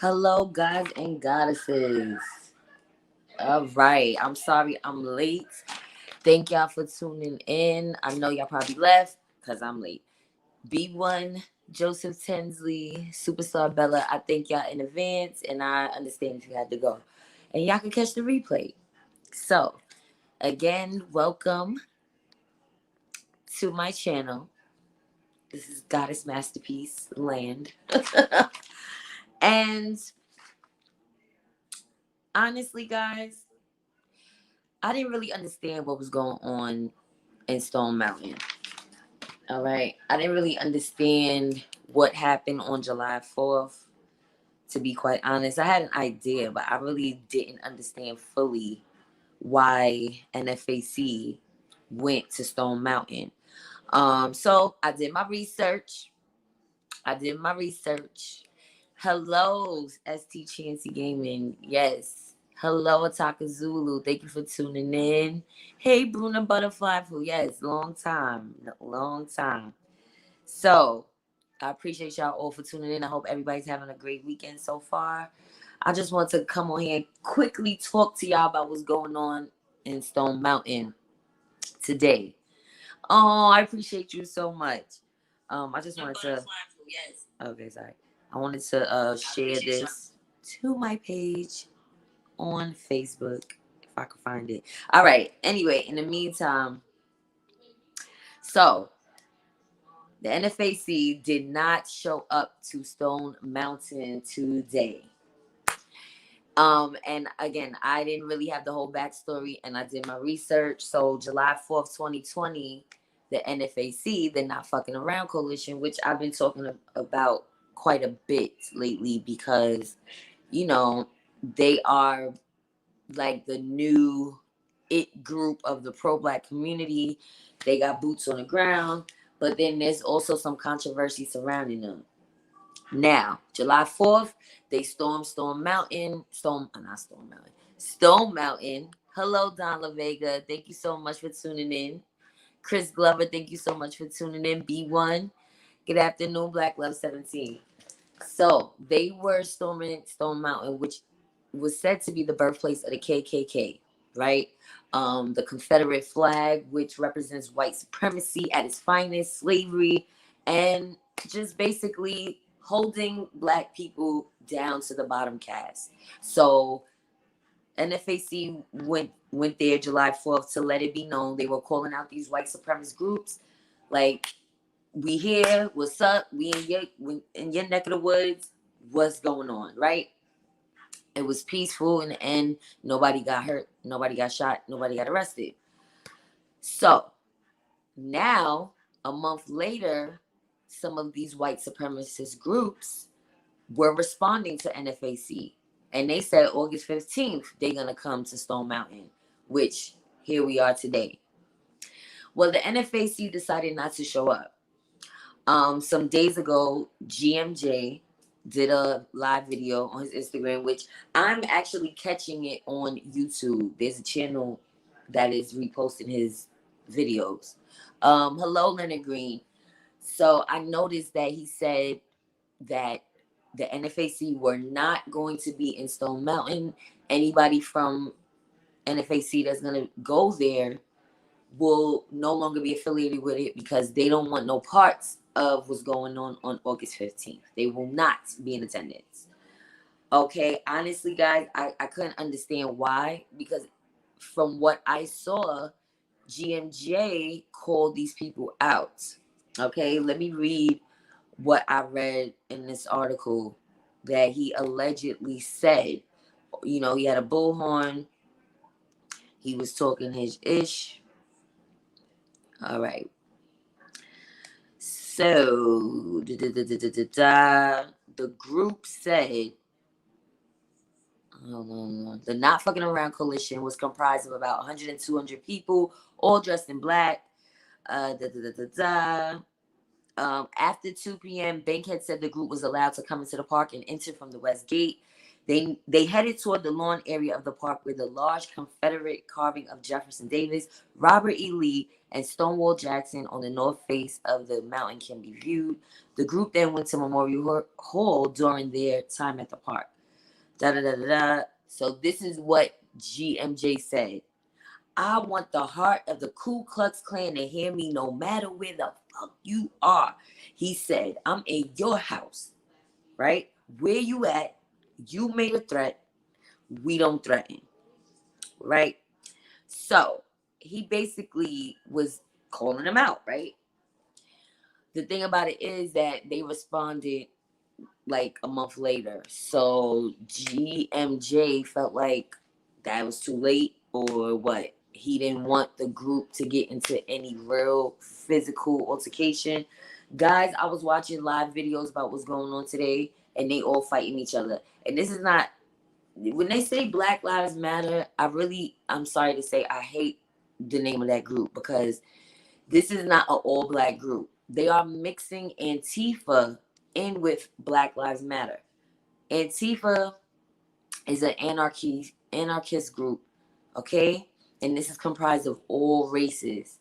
Hello, gods and goddesses. All right. I'm sorry I'm late. Thank y'all for tuning in. I know y'all probably left because I'm late. B1, Joseph Tensley, Superstar Bella, I thank y'all in advance, and I understand if you had to go. And y'all can catch the replay. So, again, welcome to my channel. This is Goddess Masterpiece Land. And honestly, guys, I didn't really understand what was going on in Stone Mountain. All right. I didn't really understand what happened on July 4th, to be quite honest. I had an idea, but I really didn't understand fully why NFAC went to Stone Mountain. So I did my research. Hello, ST Chancy Gaming. Yes. Hello, Ataka Zulu. Thank you for tuning in. Hey, Bruna Butterfly. Yes, long time. So, I appreciate y'all all for tuning in. I hope everybody's having a great weekend so far. I just want to come on here and quickly talk to y'all about what's going on in Stone Mountain today. Oh, I appreciate you so much. I just wanted to. Okay, sorry. I wanted to share this to my page on Facebook if I could find it. All right. Anyway, in the meantime, so the NFAC did not show up to Stone Mountain today. And again, I didn't really have the whole backstory, and I did my research. So July 4th, 2020, the NFAC, the Not Fucking Around Coalition, which I've been talking about quite a bit lately because, you know, they are like the new it group of the pro-Black community. They got boots on the ground, but then there's also some controversy surrounding them. Now, July 4th, they stormed Stone Mountain. Stone Mountain. Hello, Don La Vega. Thank you so much for tuning in. Chris Glover, thank you so much for tuning in. B1, good afternoon, Black Love 17. So, they were storming Stone Mountain, which was said to be the birthplace of the KKK, right? The Confederate flag, which represents white supremacy at its finest, slavery, and just basically holding Black people down to the bottom caste. So NFAC went there July 4th to let it be known they were calling out these white supremacist groups like, we here, what's up, we in your neck of the woods, what's going on, right? It was peaceful in the end. Nobody got hurt, nobody got shot, nobody got arrested. So now, a month later, some of these white supremacist groups were responding to NFAC. And they said August 15th, they're going to come to Stone Mountain, which here we are today. Well, the NFAC decided not to show up. Some days ago, GMJ did a live video on his Instagram, which I'm actually catching it on YouTube. There's a channel that is reposting his videos. Hello, Leonard Green. So I noticed that he said that the NFAC were not going to be in Stone Mountain. Anybody from NFAC that's going to go there will no longer be affiliated with it because they don't want no parts of what's going on August 15th. They will not be in attendance. Okay, honestly, guys, I couldn't understand why, because from what I saw, GMJ called these people out. Okay, let me read what I read in this article that he allegedly said. You know, he had a bullhorn. He was talking his ish. All right. So, the group said, the Not Fucking Around Coalition was comprised of about 100 and 200 people, all dressed in black. After 2 p.m., Bankhead said the group was allowed to come into the park and enter from the west gate. They headed toward the lawn area of the park where the large Confederate carving of Jefferson Davis, Robert E. Lee, and Stonewall Jackson on the north face of the mountain can be viewed. The group then went to Memorial Hall during their time at the park. Da da da da da. So this is what GMJ said. I want the heart of the Ku Klux Klan to hear me no matter where the fuck you are. He said, I'm in your house, right? Where you at? You made a threat. We don't threaten, right? So he basically was calling them out, right? The thing about it is that they responded like a month later. So GMJ felt like that was too late, or what? He didn't want the group to get into any real physical altercation. Guys, I was watching live videos about what's going on today, and they all fighting each other. And this is not, when they say Black Lives Matter, I'm sorry to say, I hate the name of that group, because this is not an all black group. They are mixing Antifa in with Black Lives Matter. Antifa is an anarchist group, okay? And this is comprised of all races.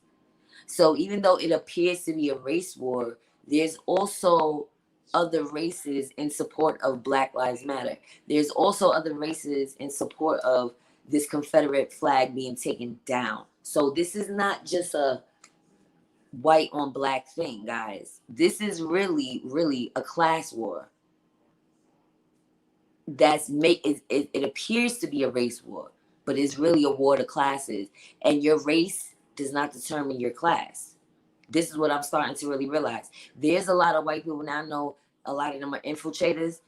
So even though it appears to be a race war, there's also other races in support of Black Lives Matter. There's also other races in support of this Confederate flag being taken down. So this is not just a white on black thing, guys. This is really, really a class war. It appears to be a race war, but it's really a war to classes. And your race does not determine your class. This is what I'm starting to really realize. There's a lot of white people now. I know a lot of them are infiltrators.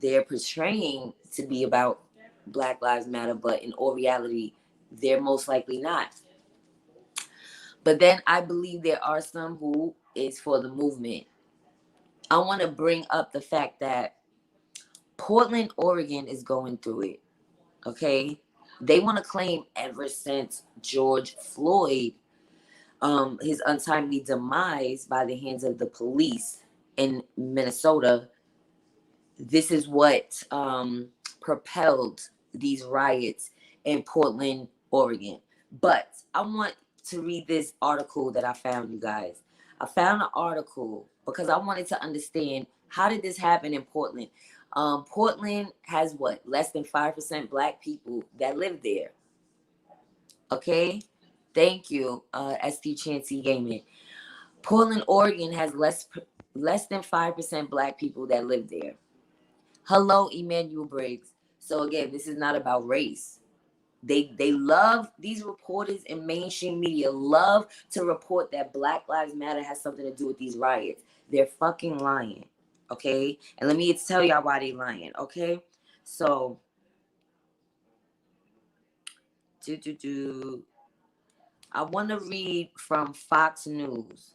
They're portraying to be about Black Lives Matter, but in all reality, they're most likely not. But then I believe there are some who is for the movement. I want to bring up the fact that Portland, Oregon is going through it. Okay. They want to claim ever since George Floyd, his untimely demise by the hands of the police in Minnesota, this is what propelled these riots in Portland, Oregon. But I want to read this article that I found, you guys. I found an article because I wanted to understand, how did this happen in Portland? Portland has what? Less than 5% black people that live there. Okay? Thank you, ST Chancey Gaming. Portland, Oregon has less than 5% black people that live there. Hello, Emmanuel Briggs. So again, this is not about race. They love, these reporters in mainstream media love to report that Black Lives Matter has something to do with these riots. They're fucking lying. Okay? And let me tell y'all why they lying, okay? So I want to read from Fox News,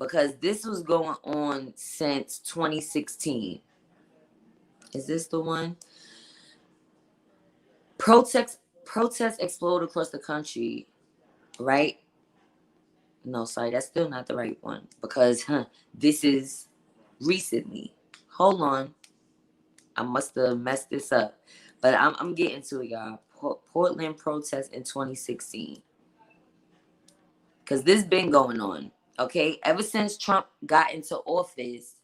because this was going on since 2016. Is this the one? Protests explode across the country, right? No, sorry, that's still not the right one, because this is recently. Hold on, I must have messed this up, but I'm getting to it, y'all. Portland protests in 2016, because this been going on, okay? Ever since Trump got into office,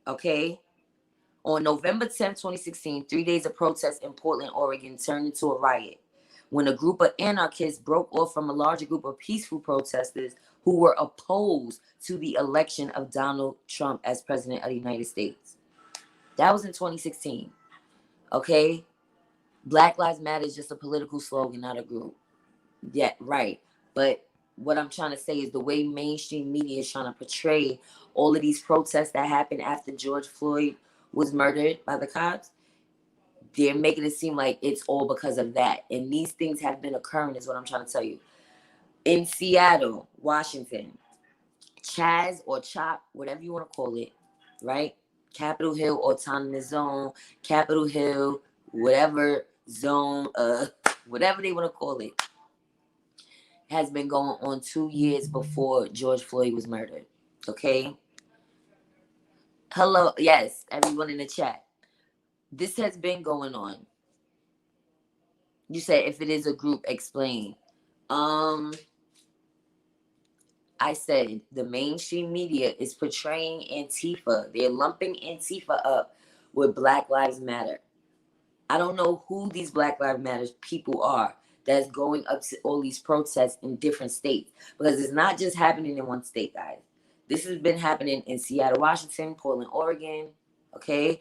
okay? On November 10th, 2016, 3 days of protests in Portland, Oregon turned into a riot when a group of anarchists broke off from a larger group of peaceful protesters who were opposed to the election of Donald Trump as president of the United States. That was in 2016. Okay? Black Lives Matter is just a political slogan, not a group. Yeah, right. But what I'm trying to say is the way mainstream media is trying to portray all of these protests that happened after George Floyd was murdered by the cops, they're making it seem like it's all because of that. And these things have been occurring, is what I'm trying to tell you. In Seattle, Washington, Chaz or CHOP, whatever you want to call it, right? Capitol Hill Autonomous Zone, Capitol Hill, whatever zone, whatever they want to call it, has been going on 2 years before George Floyd was murdered. Okay? Hello, yes, everyone in the chat. This has been going on. You said if it is a group, explain. I said the mainstream media is portraying Antifa. They're lumping Antifa up with Black Lives Matter. I don't know who these Black Lives Matter people are that's going up to all these protests in different states, because it's not just happening in one state, guys. This has been happening in Seattle, Washington, Portland, Oregon. Okay,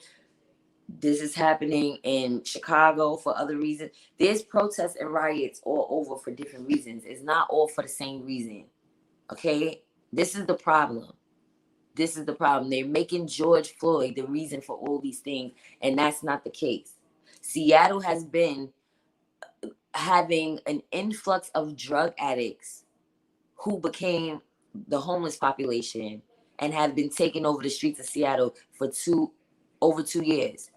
this is happening in Chicago for other reasons. There's protests and riots all over for different reasons. It's not all for the same reason. Okay, this is the problem. This is the problem. They're making George Floyd the reason for all these things, and that's not the case. Seattle has been having an influx of drug addicts who became the homeless population and have been taking over the streets of Seattle for over 2 years.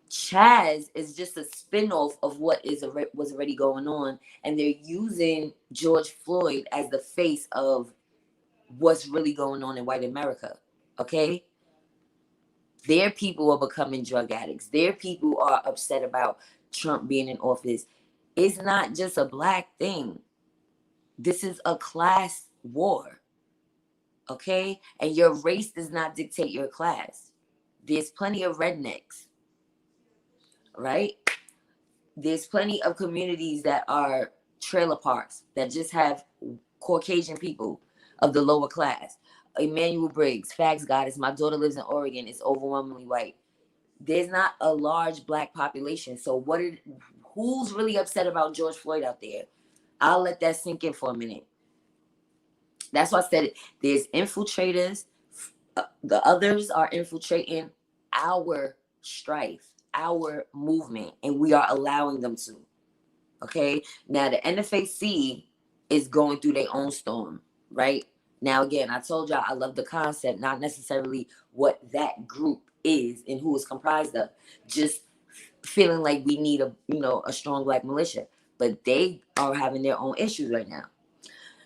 Chaz is just a spinoff of what was already going on, and they're using George Floyd as the face of what's really going on in white America. Okay, their people are becoming drug addicts. Their people are upset about Trump being in office. It's not just a black thing. This is a class war. Okay, and your race does not dictate your class. There's plenty of rednecks, right? There's plenty of communities that are trailer parks that just have Caucasian people of the lower class. Emmanuel Briggs, Facts Goddess. My daughter lives in Oregon. It's overwhelmingly white. There's not a large black population. So who's really upset about George Floyd out there? I'll let that sink in for a minute. That's why I said it. There's infiltrators. The others are infiltrating our strife, our movement, and we are allowing them to. Okay? Now, the NFAC is going through their own storm, right? Now, again, I told y'all I love the concept, not necessarily what that group is and who it's comprised of. Just feeling like we need a strong black militia. But they are having their own issues right now.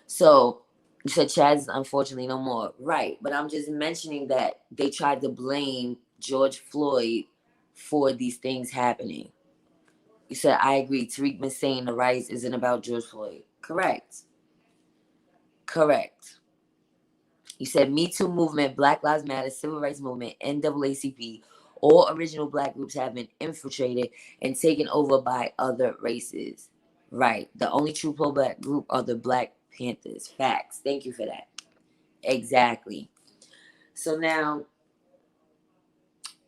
So, you said Chaz is unfortunately no more. Right. But I'm just mentioning that they tried to blame George Floyd for these things happening. You said, I agree. Tariq been saying the riots isn't about George Floyd. Correct. You said Me Too movement, Black Lives Matter, Civil Rights Movement, NAACP, all original black groups have been infiltrated and taken over by other races. Right. The only true pro-black group are the Black Panthers. Facts. Thank you for that. Exactly. So now,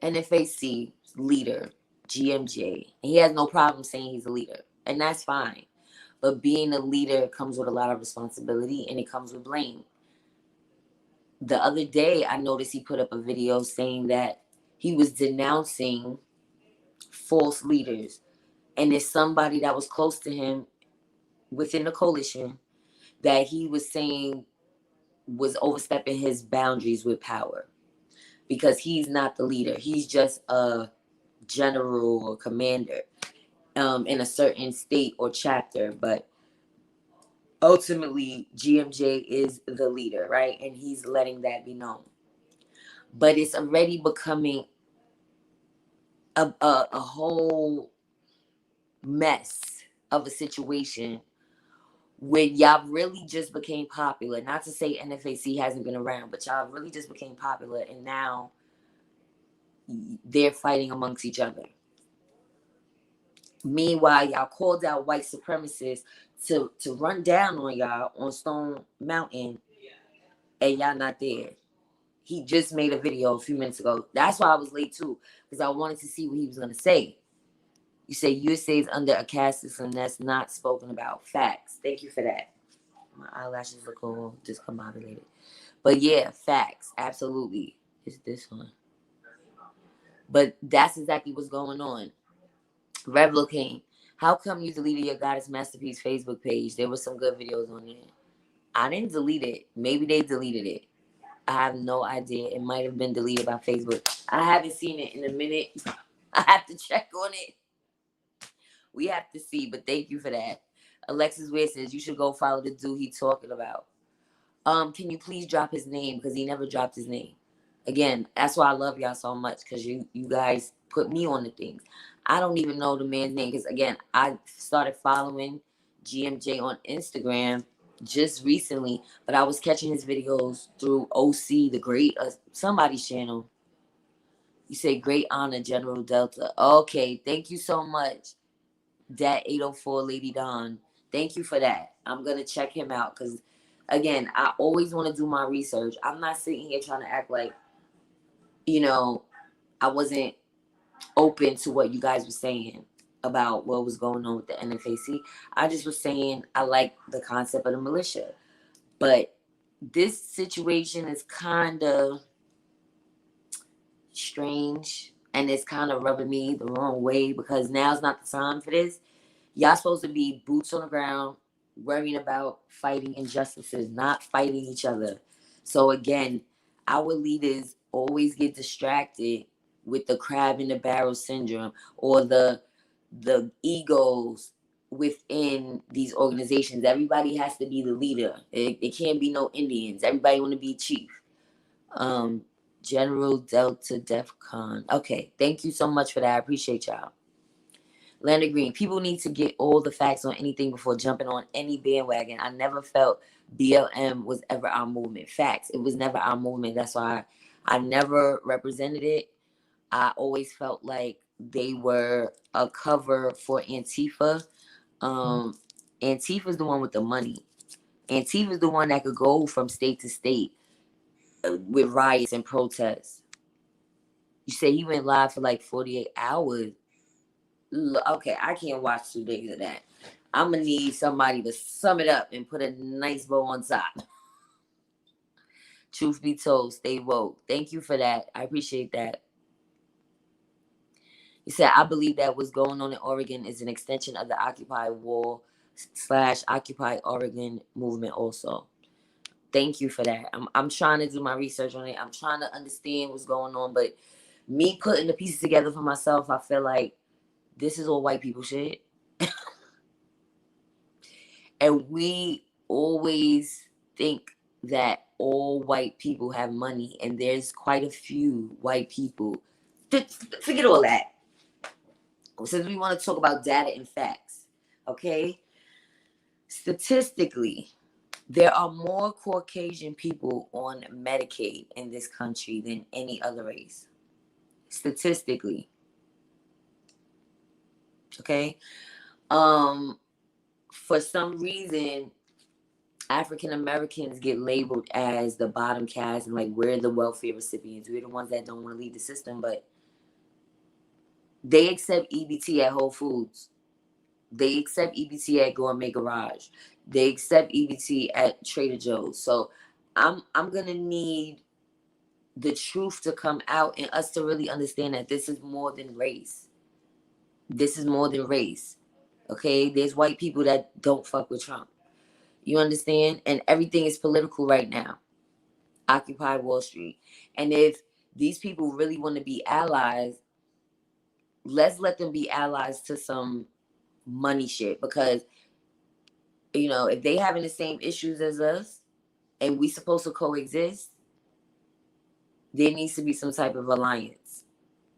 NFAC leader, GMJ, he has no problem saying he's a leader, and that's fine. But being a leader comes with a lot of responsibility, and it comes with blame. The other day, I noticed he put up a video saying that he was denouncing false leaders. And there's somebody that was close to him within the coalition that he was saying was overstepping his boundaries with power, because he's not the leader. He's just a general or commander in a certain state or chapter. But ultimately, GMJ is the leader, right? And he's letting that be known. But it's already becoming a whole mess of a situation when y'all really just became popular. Not to say NFAC hasn't been around, but y'all really just became popular, and now they're fighting amongst each other. Meanwhile, y'all called out white supremacists to run down on y'all on Stone Mountain, and y'all not there. He just made a video a few minutes ago. That's why I was late too, because I wanted to see what he was going to say. You say USA is under a caste system that's not spoken about. Facts. Thank you for that. My eyelashes look all discombobulated. But yeah, facts. Absolutely. It's this one. But that's exactly what's going on. Revlo King, how come you deleted your Goddess Masterpiece Facebook page? There were some good videos on there. I didn't delete it. Maybe they deleted it. I have no idea. It might have been deleted by Facebook. I haven't seen it in a minute. I have to check on it. We have to see, but thank you for that. Alexis Ware says you should go follow the dude he talking about. Can you please drop his name, because he never dropped his name. Again, that's why I love y'all so much, because you guys put me on the things. I don't even know the man's name, because again, I started following GMJ on Instagram just recently, but I was catching his videos through OC the Great, somebody's channel. You say great honor, General Delta. Okay, thank you so much, that 804 Lady Dawn. Thank you for that. I'm gonna check him out because, again, I always want to do my research. I'm not sitting here trying to act like, I wasn't open to what you guys were saying about what was going on with the NFAC. I just was saying I like the concept of the militia, but this situation is kind of strange and it's kind of rubbing me the wrong way because now's not the time for this. Y'all supposed to be boots on the ground, worrying about fighting injustices, not fighting each other. So again, our leaders always get distracted with the crab in the barrel syndrome or the egos within these organizations. Everybody has to be the leader. It can't be no Indians. Everybody want to be chief. Um, General Delta DEFCON. Okay, thank you so much for that. I appreciate y'all. Leonard Green, people need to get all the facts on anything before jumping on any bandwagon. I never felt BLM was ever our movement. Facts. It was never our movement. That's why I never represented it. I always felt like they were a cover for Antifa. Antifa's the one with the money. Antifa's the one that could go from state to state with riots and protests. You say he went live for like 48 hours. Okay, I can't watch 2 days of that. I'm gonna need somebody to sum it up and put a nice bow on top. Truth be told, stay woke. Thank you for that. I appreciate that. He said, I believe that what's going on in Oregon is an extension of the Occupy Wall / Occupy Oregon movement also. Thank you for that. I'm trying to do my research on it. I'm trying to understand what's going on, but me putting the pieces together for myself, I feel like this is all white people shit. And we always think that all white people have money, and there's quite a few white people. Forget all that. Since we want to talk about data and facts, okay? Statistically, there are more Caucasian people on Medicaid in this country than any other race. Statistically. Okay? For some reason, African Americans get labeled as the bottom caste and like we're the welfare recipients. We're the ones that don't want to leave the system, but they accept EBT at Whole Foods. They accept EBT at Gourmet Garage. They accept EBT at Trader Joe's. So I'm gonna need the truth to come out and us to really understand that this is more than race. This is more than race. Okay? There's white people that don't fuck with Trump. You understand? And everything is political right now. Occupy Wall Street. And if these people really want to be allies, let's let them be allies to some money shit. Because, if they having the same issues as us and we supposed to coexist, there needs to be some type of alliance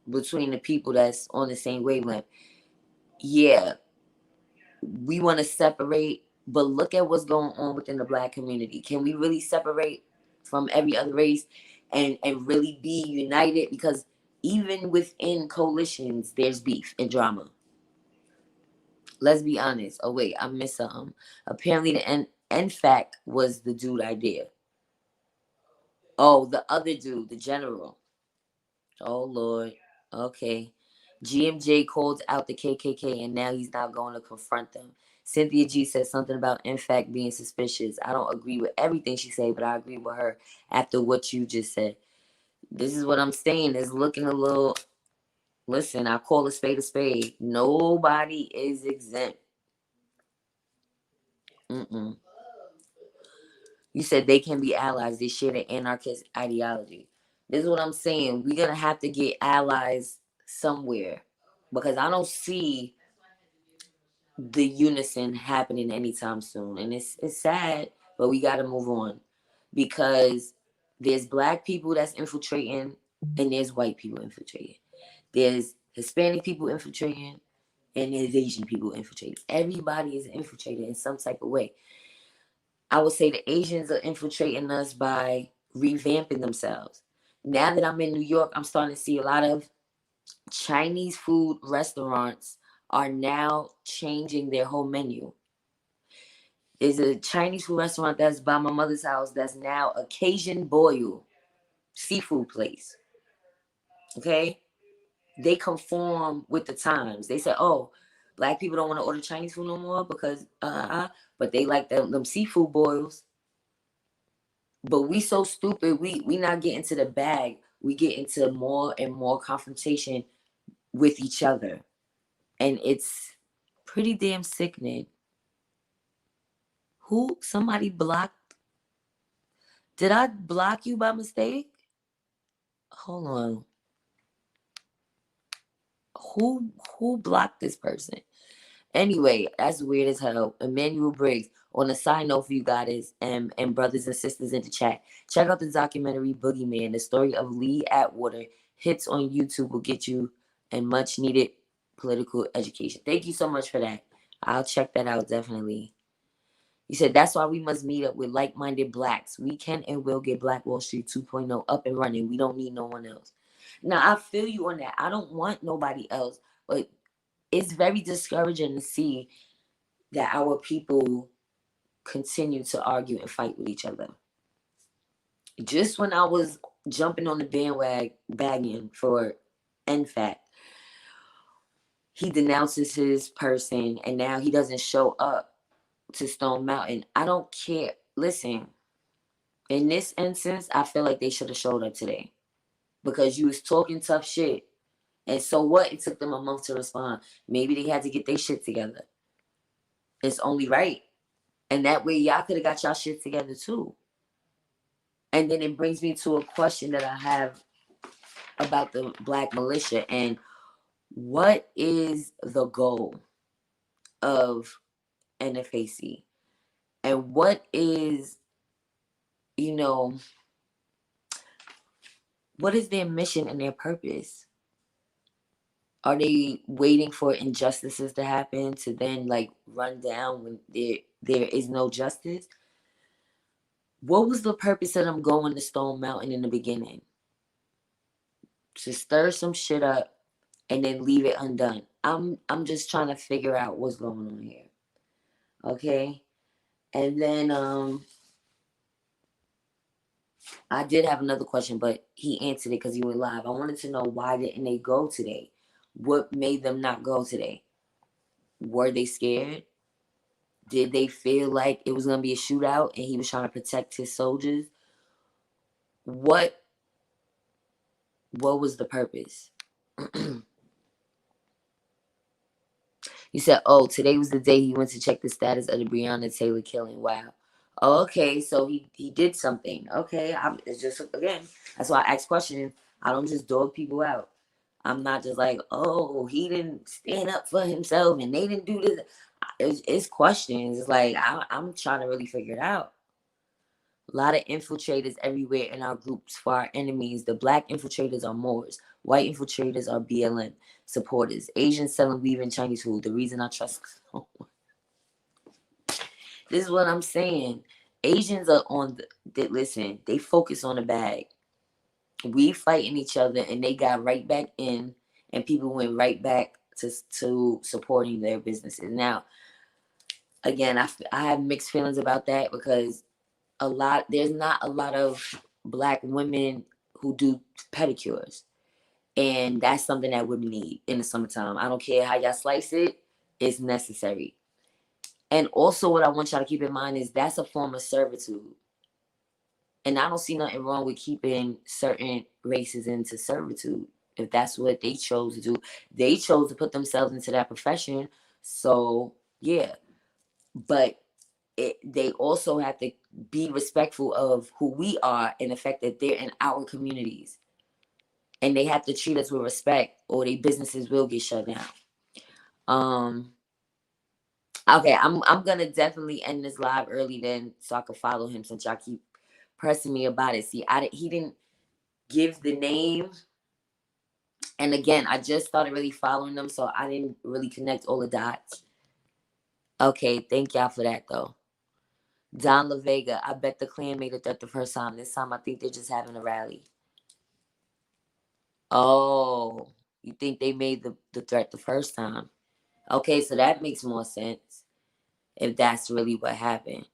between the people that's on the same wavelength. Yeah, we want to separate, but look at what's going on within the Black community. Can we really separate from every other race and really be united? Because even within coalitions, there's beef and drama. Let's be honest. Oh wait, I missed something. Apparently the NFAC was the dude idea. Oh, the other dude, the general. Oh Lord. Okay. GMJ called out the KKK and now he's not going to confront them. Cynthia G said something about NFAC being suspicious. I don't agree with everything she said, but I agree with her after what you just said. This is what I'm saying. It's looking a little. Listen, I call a spade a spade. Nobody is exempt. Mm-mm. You said they can be allies. They share the anarchist ideology. This is what I'm saying. We're going to have to get allies somewhere because I don't see the unison happening anytime soon. And it's sad, but we got to move on because there's Black people that's infiltrating and there's white people infiltrating. There's Hispanic people infiltrating and there's Asian people infiltrating. Everybody is infiltrated in some type of way. I would say the Asians are infiltrating us by revamping themselves. Now that I'm in New York, I'm starting to see a lot of Chinese food restaurants are now changing their whole menu. There's a Chinese food restaurant that's by my mother's house that's now a Cajun boil seafood place. Okay? They conform with the times. They said, oh, black people don't want to order Chinese food no more because but they like them seafood boils. But we so stupid, we not get into the bag. We get into more and more confrontation with each other. And it's pretty damn sickening. Somebody blocked? Did I block you by mistake? Hold on. Who blocked this person? Anyway, that's weird as hell. Emmanuel Briggs. On a side note for you guys and brothers and sisters in the chat, check out the documentary Boogeyman, the story of Lee Atwater. Hits on YouTube will get you a much needed political education. Thank you so much for that. I'll check that out definitely. He said, that's why we must meet up with like-minded blacks. We can and will get Black Wall Street 2.0 up and running. We don't need no one else. Now, I feel you on that. I don't want nobody else. But it's very discouraging to see that our people continue to argue and fight with each other. Just when I was jumping on the bandwagon for NFAT, he denounces his person and now he doesn't show up to Stone Mountain. I don't care. Listen, in this instance, I feel like they should have showed up today because you was talking tough shit. And so what? It took them a month to respond. Maybe they had to get their shit together. It's only right. And that way y'all could have got y'all shit together too. And then it brings me to a question that I have about the black militia and what is the goal of NFAC? And what is, what is their mission and their purpose? Are they waiting for injustices to happen to then run down when there is no justice? What was the purpose of them going to Stone Mountain in the beginning? To stir some shit up and then leave it undone. I'm just trying to figure out what's going on here. Okay? And then I did have another question, but he answered it because he went live. I wanted to know, why didn't they go today? What made them not go today? Were they scared? Did they feel like it was going to be a shootout and he was trying to protect his soldiers? What was the purpose? You said, oh, today was the day he went to check the status of the Breonna Taylor killing. Wow. Okay, so he did something. Okay, it's just, again, that's why I ask questions. I don't just dog people out. I'm not just like, oh, he didn't stand up for himself and they didn't do this. It's questions. It's like, I'm trying to really figure it out. A lot of infiltrators everywhere in our groups for our enemies. The black infiltrators are Moors. White infiltrators are BLM supporters. Asians selling weave and Chinese food. The reason I trust no one. This is what I'm saying. Asians are on listen, they focus on the bag. We fighting each other and they got right back in and people went right back to supporting their businesses. Now, again, I have mixed feelings about that because there's not a lot of black women who do pedicures. And that's something that women need in the summertime. I don't care how y'all slice it, it's necessary. And also what I want y'all to keep in mind is that's a form of servitude. And I don't see nothing wrong with keeping certain races into servitude. If that's what they chose to do. They chose to put themselves into that profession. So, yeah. But they also have to be respectful of who we are and the fact that they're in our communities. And they have to treat us with respect or their businesses will get shut down. Okay, I'm gonna definitely end this live early then so I can follow him since y'all keep pressing me about it. See, he didn't give the name. And again, I just started really following them, so I didn't really connect all the dots. Okay, thank y'all for that though. Don La Vega, I bet the Klan made it that the first time. This time I think they're just having a rally. Oh, you think they made the threat the first time? Okay, so that makes more sense if that's really what happened.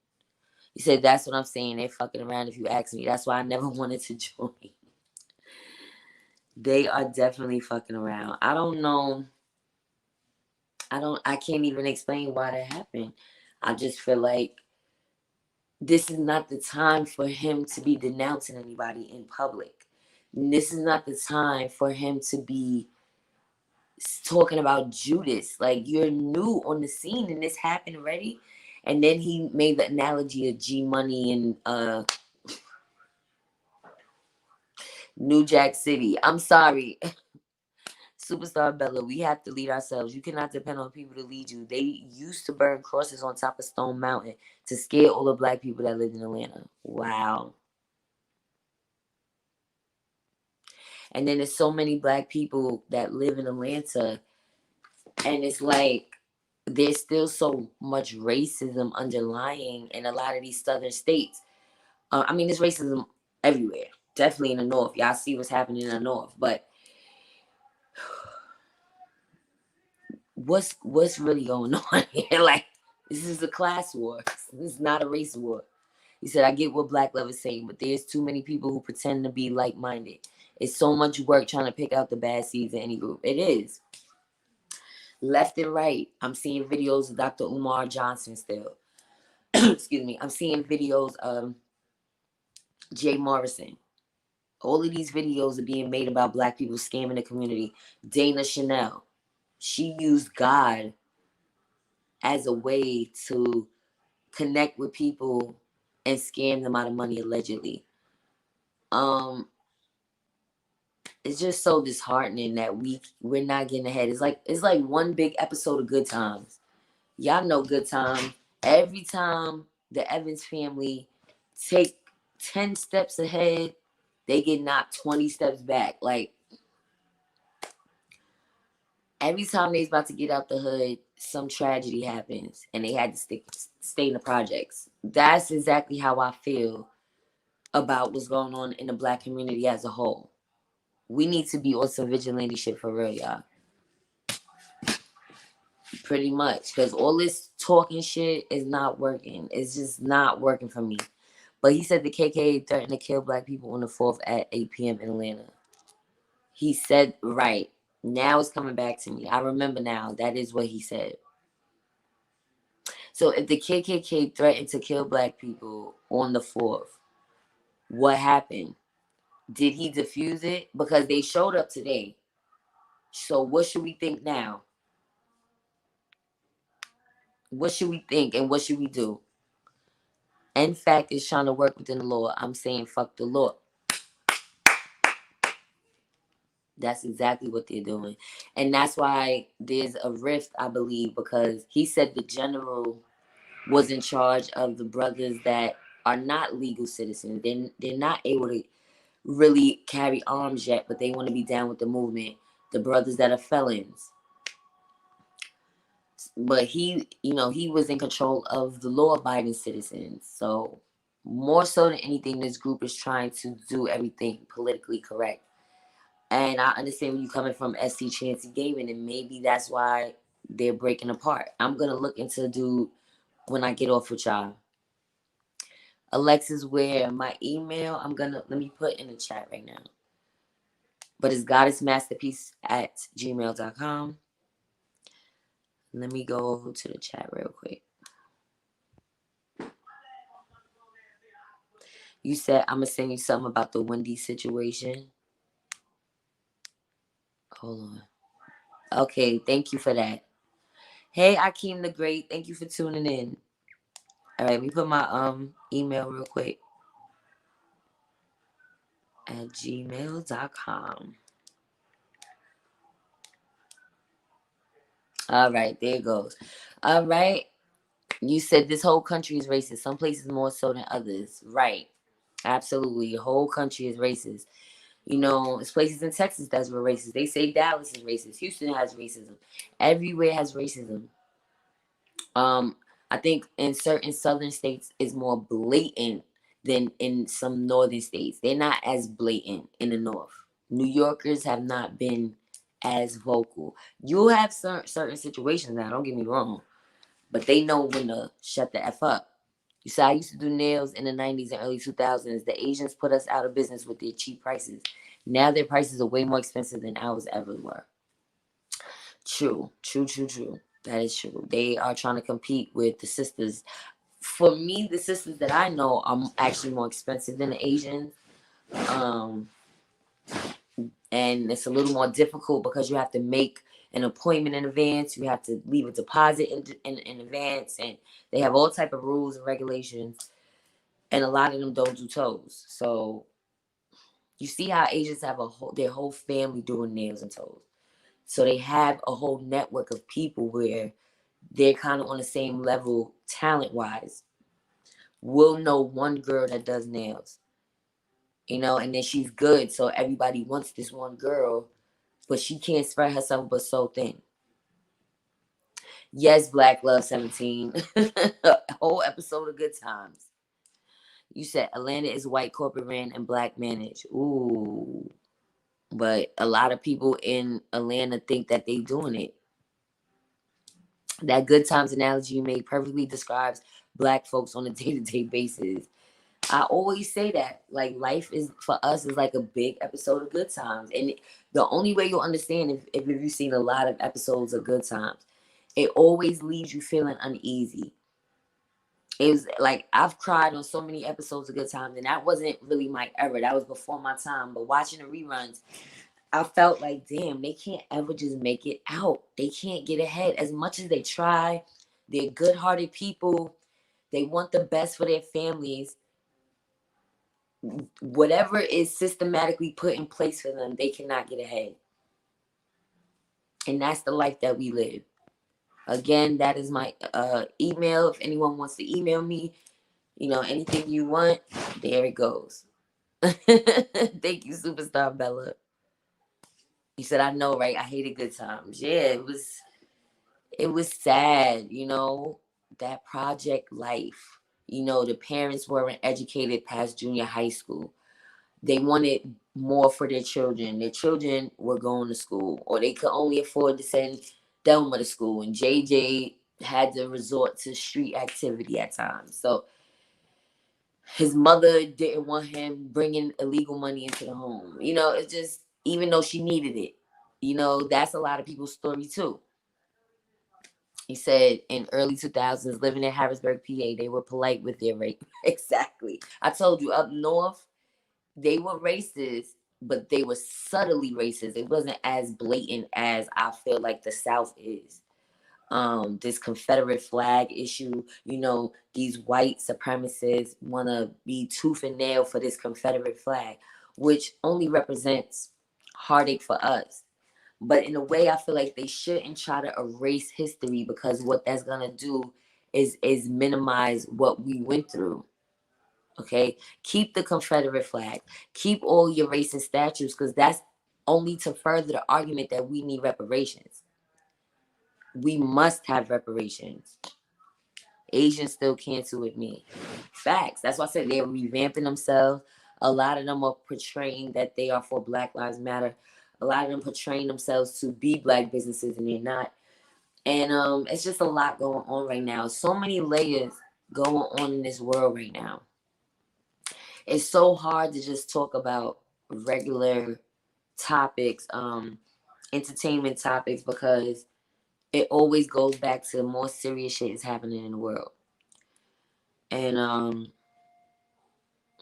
You said that's what I'm saying. They're fucking around if you ask me. That's why I never wanted to join. They are definitely fucking around. I don't know. I can't even explain why that happened. I just feel like this is not the time for him to be denouncing anybody in public. This is not the time for him to be talking about Judas. Like, you're new on the scene and this happened already. And then he made the analogy of G Money and New Jack City. I'm sorry. Superstar Bella, we have to lead ourselves. You cannot depend on people to lead you. They used to burn crosses on top of Stone Mountain to scare all the black people that lived in Atlanta. Wow. And then there's so many black people that live in Atlanta, and it's like there's still so much racism underlying in a lot of these southern states. I mean, there's racism everywhere. Definitely in the north. Y'all see what's happening in the north, but what's really going on here? Like, this is a class war. This is not a race war. He said, I get what Black Love is saying, but there's too many people who pretend to be like-minded. It's so much work trying to pick out the bad seeds in any group. It is. Left and right, I'm seeing videos of Dr. Umar Johnson still. Excuse me. I'm seeing videos of Jay Morrison. All of these videos are being made about black people scamming the community. Dana Chanel, she used God as a way to connect with people and scam them out of money allegedly. It's just so disheartening that we're not getting ahead. It's like one big episode of Good Times. Y'all know Good Times. Every time the Evans family take 10 steps ahead, they get knocked 20 steps back. Like, every time they's about to get out the hood, some tragedy happens and they had to stay in the projects. That's exactly how I feel about what's going on in the black community as a whole. We need to be on some vigilante shit for real, y'all. Pretty much. Because all this talking shit is not working. It's just not working for me. But he said the KKK threatened to kill black people on the 4th at 8 p.m. in Atlanta. He said, right. Now it's coming back to me. I remember now. That is what he said. So if the KKK threatened to kill black people on the 4th, what happened? Did he defuse it? Because they showed up today. So what should we think now? What should we think and what should we do? In fact, is trying to work within the law. I'm saying fuck the law. That's exactly what they're doing. And that's why there's a rift, I believe, because he said the general was in charge of the brothers that are not legal citizens. They're not able to really carry arms yet, but they want to be down with the movement. The brothers that are felons. But he was in control of the law-abiding citizens. So more so than anything, this group is trying to do everything politically correct. And I understand where you're coming from, SC Chancy Gaming, and maybe that's why they're breaking apart. I'm gonna look into dude when I get off with y'all. Alexis, where my email? Let me put in the chat right now. But it's goddessmasterpiece@gmail.com. Let me go over to the chat real quick. You said I'm gonna send you something about the Wendy situation. Hold on. Okay, thank you for that. Hey, Akeem TheGreat, thank you for tuning in. All right, let me put my email real quick. At gmail.com. All right, there it goes. All right. You said this whole country is racist. Some places more so than others. Right. Absolutely. The whole country is racist. It's places in Texas that's racist. They say Dallas is racist. Houston has racism. Everywhere has racism. I think in certain southern states is more blatant than in some northern states. They're not as blatant in the north. New Yorkers have not been as vocal. You'll have certain situations now, don't get me wrong, but they know when to shut the F up. You see, I used to do nails in the 90s and early 2000s. The Asians put us out of business with their cheap prices. Now their prices are way more expensive than ours ever were. True, true, true, true. That is true. They are trying to compete with the sisters. For me, the sisters that I know are actually more expensive than the Asians. Um, and it's a little more difficult because you have to make an appointment in advance. You have to leave a deposit in advance, and they have all type of rules and regulations. And a lot of them don't do toes. So you see how Asians have their whole family doing nails and toes. So they have a whole network of people where they're kind of on the same level talent wise. We'll know one girl that does nails, and then she's good. So everybody wants this one girl, but she can't spread herself but so thin. Yes, Black Love 17. A whole episode of Good Times. You said Atlanta is white corporate ran and black managed. Ooh. But a lot of people in Atlanta think that they doing it. That Good Times analogy you made perfectly describes black folks on a day-to-day basis. I always say that, like, life is for us is like a big episode of Good Times, and the only way you'll understand if you've seen a lot of episodes of Good Times, it always leaves you feeling uneasy. It was like I've cried on so many episodes of Good Times, and that wasn't really my era. That was before my time. But watching the reruns, I felt like, damn, they can't ever just make it out. They can't get ahead as much as they try. They're good-hearted people. They want the best for their families. Whatever is systematically put in place for them, they cannot get ahead. And that's the life that we live. Again, that is my email. If anyone wants to email me, anything you want, there it goes. Thank you, Superstar Bella. You said, I know, right? I hated Good Times. Yeah, it was sad, that project life. The parents weren't educated past junior high school. They wanted more for their children. Their children were going to school, or they could only afford to send Thelma to school. And JJ had to resort to street activity at times. So his mother didn't want him bringing illegal money into the home. It's just, even though she needed it, that's a lot of people's story too. He said in early 2000s, living in Harrisburg, PA, they were polite with their rape. Exactly. I told you up north, they were racist, but they were subtly racist. It wasn't as blatant as I feel like the South is. This Confederate flag issue, these white supremacists want to be tooth and nail for this Confederate flag, which only represents heartache for us. But in a way, I feel like they shouldn't try to erase history, because what that's gonna do is minimize what we went through. Okay, keep the Confederate flag, keep all your racist statues, because that's only to further the argument that we need reparations. We must have reparations. Asians still cancel with me. Facts. That's why I said they're revamping themselves. A lot of them are portraying that they are for Black Lives Matter. A lot of them portraying themselves to be black businesses, and they're not. And it's just a lot going on right now. So many layers going on in this world right now. It's so hard to just talk about regular topics, entertainment topics, because it always goes back to more serious shit is happening in the world. And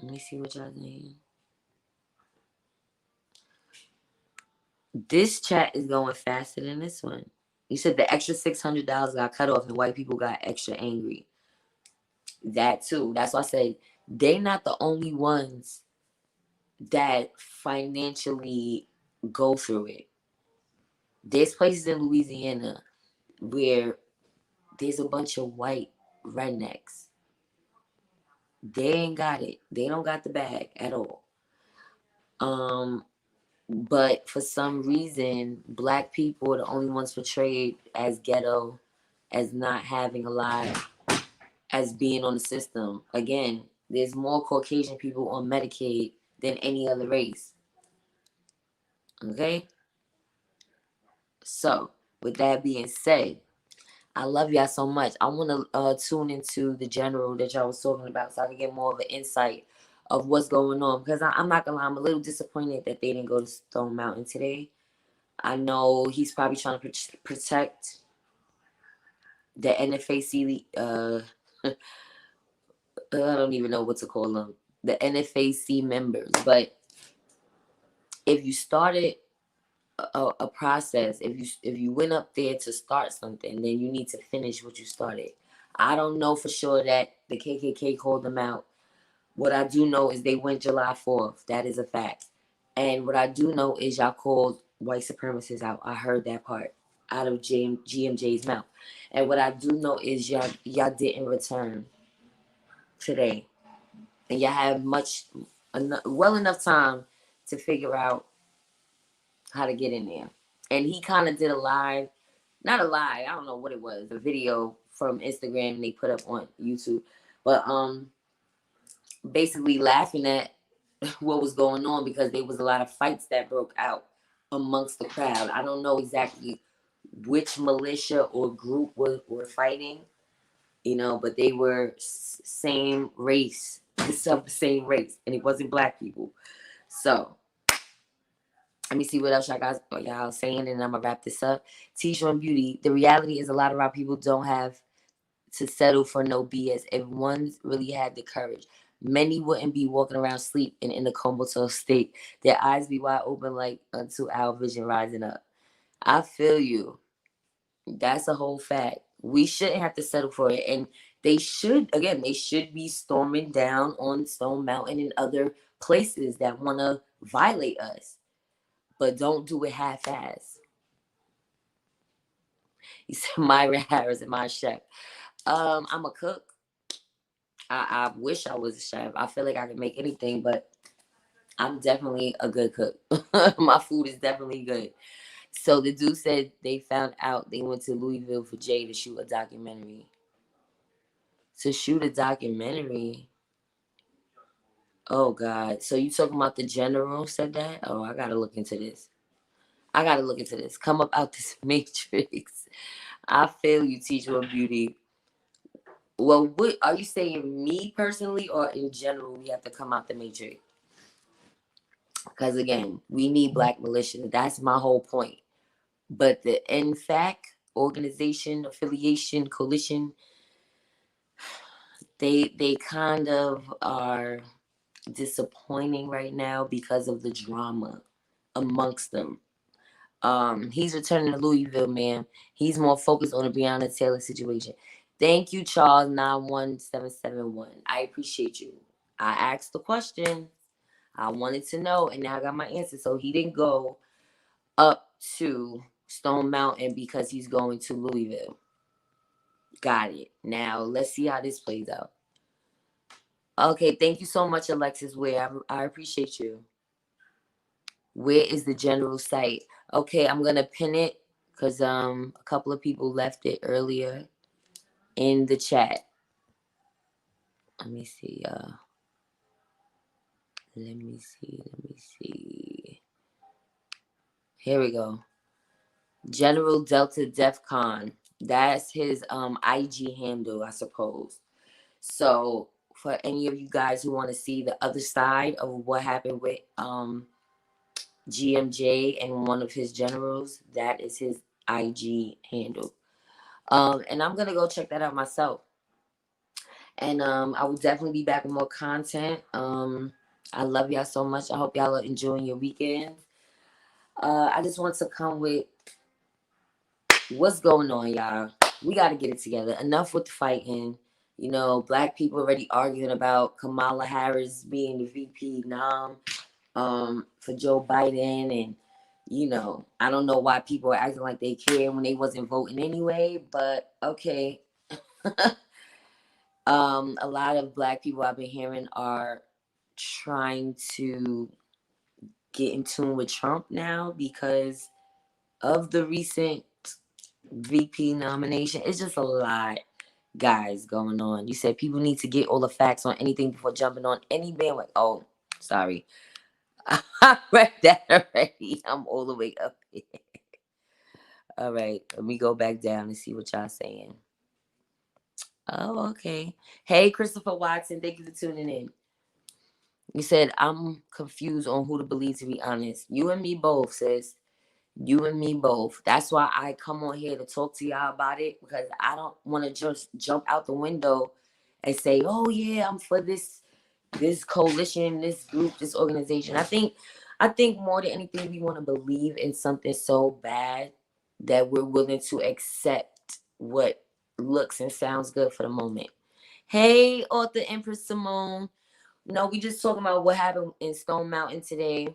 let me see what y'all saying. This chat is going faster than this one. You said the extra $600 got cut off and white people got extra angry. That too. That's why I say they not the only ones that financially go through it. There's places in Louisiana where there's a bunch of white rednecks. They ain't got it. They don't got the bag at all. But for some reason, black people are the only ones portrayed as ghetto, as not having a lot, as being on the system. Again, there's more Caucasian people on Medicaid than any other race. Okay? So, with that being said, I love y'all so much. I want to tune into the general that y'all was talking about so I can get more of an insight of what's going on. Because I'm not going to lie, I'm a little disappointed that they didn't go to Stone Mountain today. I know he's probably trying to protect the NFAC, I don't even know what to call them, the NFAC members. But if you started a process, if you went up there to start something, then you need to finish what you started. I don't know for sure that the KKK called them out. What I do know is they went July 4th. That is a fact. And what I do know is y'all called white supremacists out. I heard that part out of GMJ's mouth. And what I do know is y'all didn't return today. And y'all have well enough time to figure out how to get in there. And he kind of did a live, not a live, I don't know what it was, a video from Instagram they put up on YouTube. But basically laughing at what was going on because there was a lot of fights that broke out amongst the crowd. I don't know exactly which militia or group were fighting, but they were same race, of the same race, and it wasn't black people. So let me see what else y'all saying, and I'm gonna wrap this up. T-shirt and beauty. The reality is a lot of our people don't have to settle for no BS. If one really had the courage, many wouldn't be walking around sleep and in a comatose state. Their eyes be wide open like until our vision rising up. I feel you. That's a whole fact. We shouldn't have to settle for it. And they should be storming down on Stone Mountain and other places that want to violate us. But don't do it half-ass. He said, Myra Harris and my chef. I'm a cook. I wish I was a chef. I feel like I can make anything, but I'm definitely a good cook. My food is definitely good. So the dude said they found out they went to Louisville for Jay to shoot a documentary. To shoot a documentary? Oh, God. So you talking about the general said that? Oh, I got to look into this. Come up out this matrix. I feel you, teacher of beauty. Well, what are you saying, me personally, or in general, we have to come out the matrix? Because again, we need black militia. That's my whole point. But the NFAC organization, affiliation, coalition, they kind of are disappointing right now because of the drama amongst them. He's returning to Louisville, man. He's more focused on the Breonna Taylor situation. Thank you, Charles 91771. I appreciate you. I asked the question. I wanted to know, and now I got my answer. So he didn't go up to Stone Mountain because he's going to Louisville. Got it. Now let's see how this plays out. Okay, thank you so much, Alexis. I appreciate you. Where is the general site? Okay, I'm gonna pin it because a couple of people left it earlier in the chat. Let me see, y'all. Let me see. Here we go. General Delta DEFCON. That's his IG handle, I suppose. So for any of you guys who want to see the other side of what happened with GMJ and one of his generals, that is his IG handle. And I'm gonna go check that out myself. And I will definitely be back with more content. I love y'all so much. I hope y'all are enjoying your weekend. I just want to come with what's going on, y'all. We got to get it together. Enough with the fighting. Black people already arguing about Kamala Harris being the VP nom for Joe Biden. And, I don't know why people are acting like they care when they wasn't voting anyway. But, okay. A lot of black people I've been hearing are trying to get in tune with Trump now because of the recent VP nomination. It's just a lot, guys, going on. You said people need to get all the facts on anything before jumping on any bandwagon. Oh, sorry. I read that already. I'm all the way up here. All right, let me go back down and see what y'all saying. Oh, okay. Hey, Christopher Watson, thank you for tuning in. You said, I'm confused on who to believe, to be honest. You and me both, sis. You and me both. That's why I come on here to talk to y'all about it, because I don't want to just jump out the window and say, "Oh yeah, I'm for this coalition, this group, this organization." I think more than anything, we want to believe in something so bad that we're willing to accept what looks and sounds good for the moment. Hey, author Empress Simone. No, we just talking about what happened in Stone Mountain today.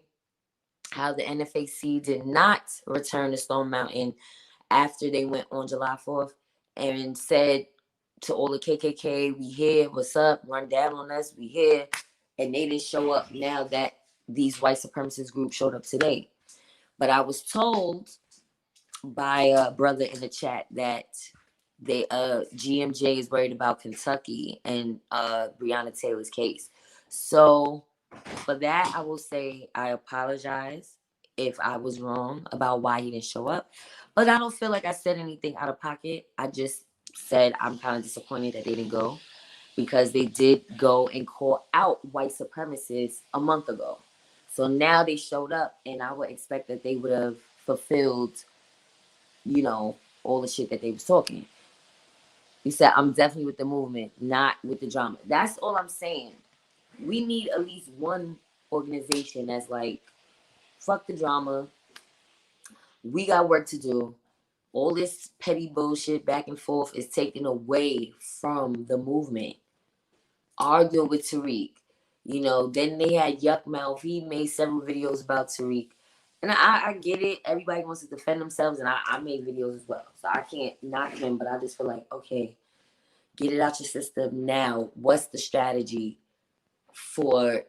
How the NFAC did not return to Stone Mountain after they went on July 4th and said to all the KKK, "We here, what's up, run down on us, we here." And they didn't show up now that these white supremacist groups showed up today. But I was told by a brother in the chat that they GMJ is worried about Kentucky and Breonna Taylor's case. So for that, I will say I apologize if I was wrong about why he didn't show up. But I don't feel like I said anything out of pocket. I just said I'm kind of disappointed that they didn't go, because they did go and call out white supremacists a month ago. So now they showed up, and I would expect that they would have fulfilled, all the shit that they was talking. You said, I'm definitely with the movement, not with the drama. That's all I'm saying. We need at least one organization that's like, fuck the drama. We got work to do. All this petty bullshit back and forth is taken away from the movement. Arguing with Tariq. Then they had Yuck Mouth. He made several videos about Tariq. And I get it. Everybody wants to defend themselves. And I made videos as well. So I can't knock him. But I just feel like, okay, get it out your system now. What's the strategy for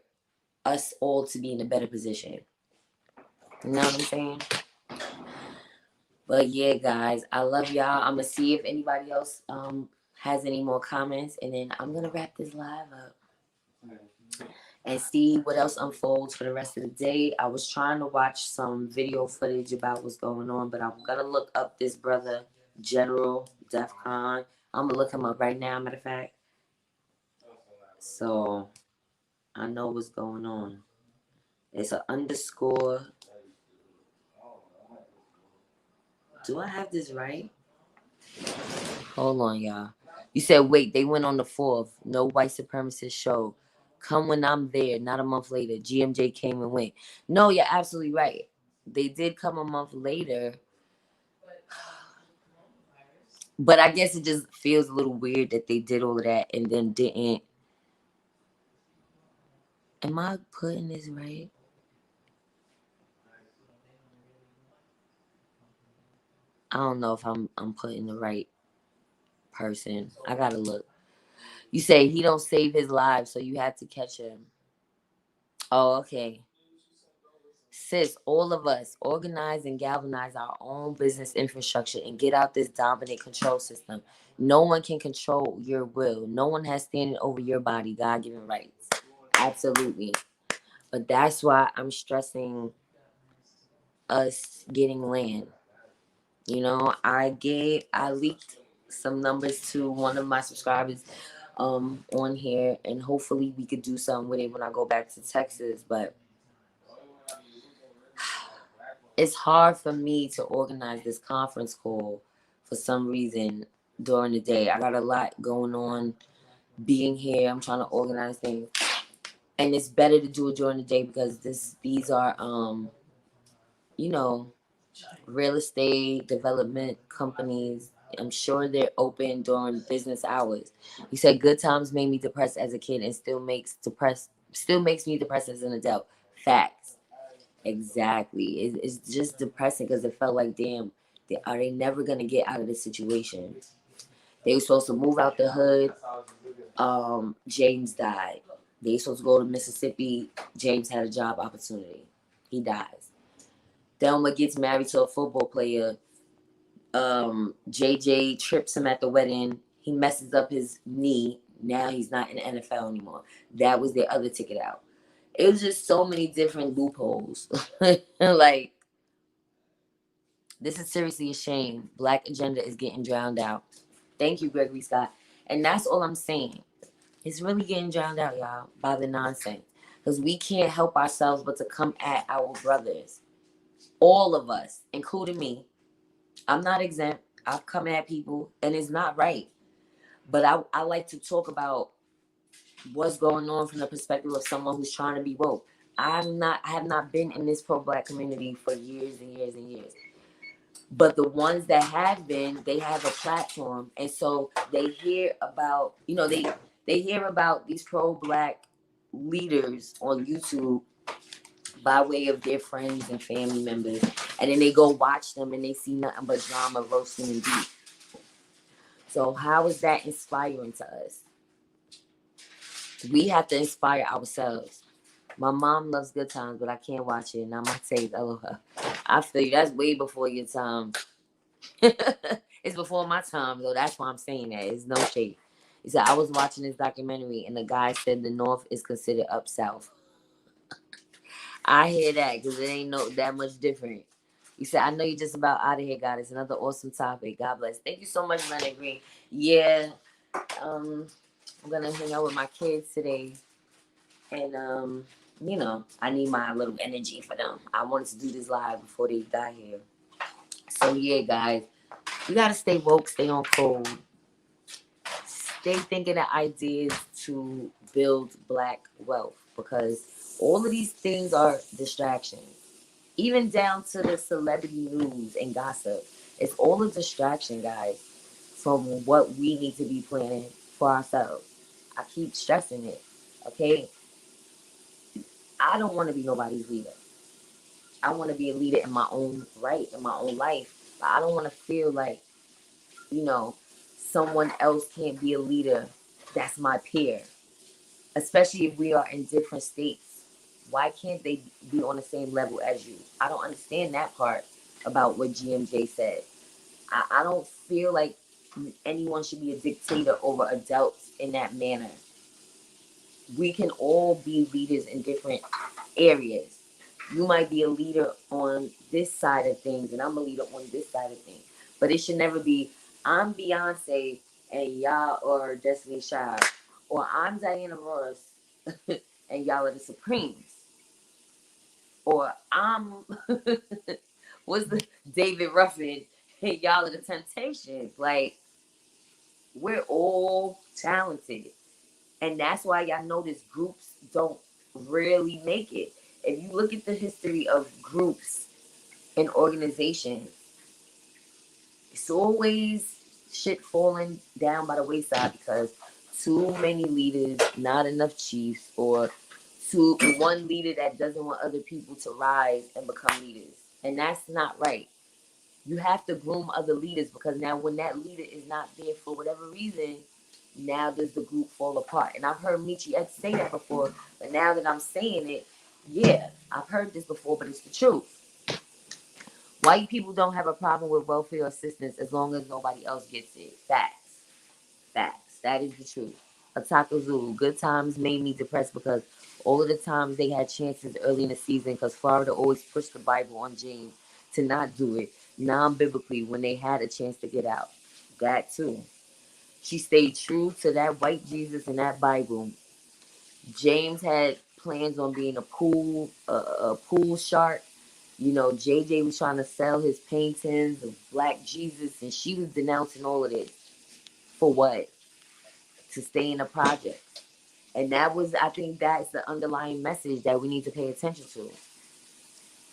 us all to be in a better position? You know what I'm saying? But yeah, guys, I love y'all. I'm gonna see if anybody else has any more comments, and then I'm gonna wrap this live up and see what else unfolds for the rest of the day. I was trying to watch some video footage about what's going on, but I'm gonna look up this brother, General Defcon. I'm gonna look him up right now, matter of fact. So I know what's going on. It's an underscore. Do I have this right? Hold on, y'all. You said, wait, they went on the 4th. No white supremacist show. Come when I'm there, not a month later. GMJ came and went. No, you're absolutely right. They did come a month later. But I guess it just feels a little weird that they did all of that and then didn't. Am I putting this right? I don't know if I'm putting the right person. I gotta look. You say he don't save his live, so you had to catch him. Oh, okay. Sis, all of us organize and galvanize our own business infrastructure and get out this dominant control system. No one can control your will. No one has standing over your body, God given rights. Absolutely. But that's why I'm stressing us getting land. I leaked some numbers to one of my subscribers on here, and hopefully we could do something with it when I go back to Texas. But it's hard for me to organize this conference call for some reason during the day. I got a lot going on being here. I'm trying to organize things. And it's better to do it during the day because these are you know, real estate development companies. I'm sure they're open during business hours. You said good times made me depressed as a kid and still makes me depressed as an adult. Facts. Exactly. It's just depressing because it felt like, damn, are they never gonna get out of this situation? They were supposed to move out the hood. James died. They were supposed to go to Mississippi. James had a job opportunity. He dies. Thelma gets married to a football player. JJ trips him at the wedding. He messes up his knee. Now he's not in the NFL anymore. That was their other ticket out. It was just so many different loopholes. Like, this is seriously a shame. Black agenda is getting drowned out. Thank you, Gregory Scott. And that's all I'm saying. It's really getting drowned out, y'all, by the nonsense. Because we can't help ourselves but to come at our brothers. All of us, including me. I'm not exempt. I've come at people, and it's not right. But I like to talk about what's going on from the perspective of someone who's trying to be woke. I have not been in this pro-black community for years and years and years. But the ones that have been, they have a platform, and so they hear about, they hear about these pro-black leaders on YouTube by way of their friends and family members, and then they go watch them and they see nothing but drama, roasting, and beef. So how is that inspiring to us? We have to inspire ourselves. My mom loves Good Times, but I can't watch it, and I'm gonna say, "Oh, I feel you. That's way before your time." It's before my time, though. That's why I'm saying that. It's no shade. He said, I was watching this documentary, and the guy said the North is considered up South. I hear that because it ain't no that much different. He said, I know you're just about out of here, God. It's another awesome topic. God bless. Thank you so much, Leonard Green. Yeah, I'm going to hang out with my kids today. And, I need my little energy for them. I wanted to do this live before they got here. So, yeah, guys. You gotta stay woke, stay on code, stay thinking of ideas to build black wealth, because all of these things are distractions. Even down to the celebrity news and gossip. It's all a distraction, guys, from what we need to be planning for ourselves. I keep stressing it. Okay? I don't want to be nobody's leader. I want to be a leader in my own right, in my own life. But I don't want to feel like, you know, someone else can't be a leader that's my peer, especially if we are in different states. Why can't they be on the same level as you? I don't understand that part about what GMJ said. I don't feel like anyone should be a dictator over adults in that manner. We can all be leaders in different areas. You might be a leader on this side of things, and I'm a leader on this side of things. But it should never be, I'm Beyonce and y'all are Destiny Child, or I'm Diana Ross and y'all are the Supremes, or I'm what's the David Ruffin and y'all are the Temptations. Like, we're all talented. And that's why y'all notice groups don't really make it. If you look at the history of groups and organizations, it's always shit falling down by the wayside because too many leaders, not enough chiefs, or one leader that doesn't want other people to rise and become leaders. And that's not right. You have to groom other leaders, because now when that leader is not there for whatever reason, now does the group fall apart. And I've heard Michi X say that before, but now that I'm saying it, yeah, I've heard this before, but it's the truth. White people don't have a problem with welfare assistance as long as nobody else gets it. Facts. Facts. That is the truth. Ataka Zulu, Good Times made me depressed because all of the times they had chances early in the season, because Florida always pushed the Bible on James to not do it non-biblically when they had a chance to get out. That too. She stayed true to that white Jesus and that Bible. James had plans on being a pool shark. JJ was trying to sell his paintings of Black Jesus, and she was denouncing all of this. For what? To stay in the project. And I think that's the underlying message that we need to pay attention to.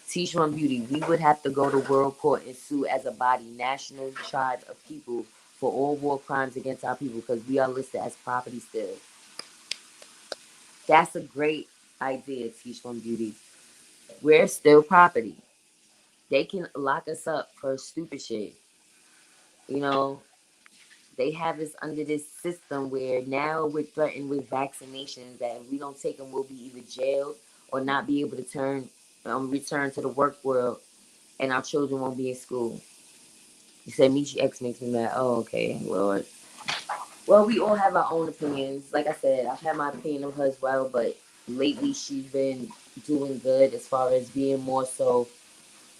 Teach One Beauty, we would have to go to world court and sue as a body, national tribe of people, for all war crimes against our people, because we are listed as property still. That's a great idea, Teach One Beauty. We're still property. They can lock us up for stupid shit. They have us under this system where now we're threatened with vaccinations that if we don't take them, we'll be either jailed or not be able to return to the work world, and our children won't be in school. You said Michi X makes me mad. Oh, okay, Lord. Well, we all have our own opinions. Like I said, I've had my opinion of her as well, but lately she's been doing good as far as being more so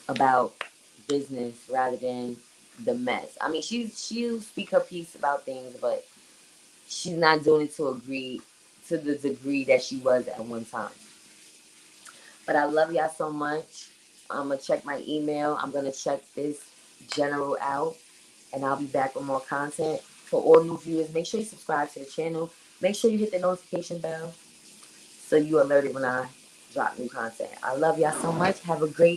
about business rather than the mess. I mean, she'll speak her piece about things, but she's not doing it to the degree that she was at one time. But I love y'all so much. I'm gonna check my email. I'm gonna check this general out, and I'll be back with more content. For all new viewers, make sure you subscribe to the channel. Make sure you hit the notification bell so you alerted when I drop new content. I love y'all so much. Have a great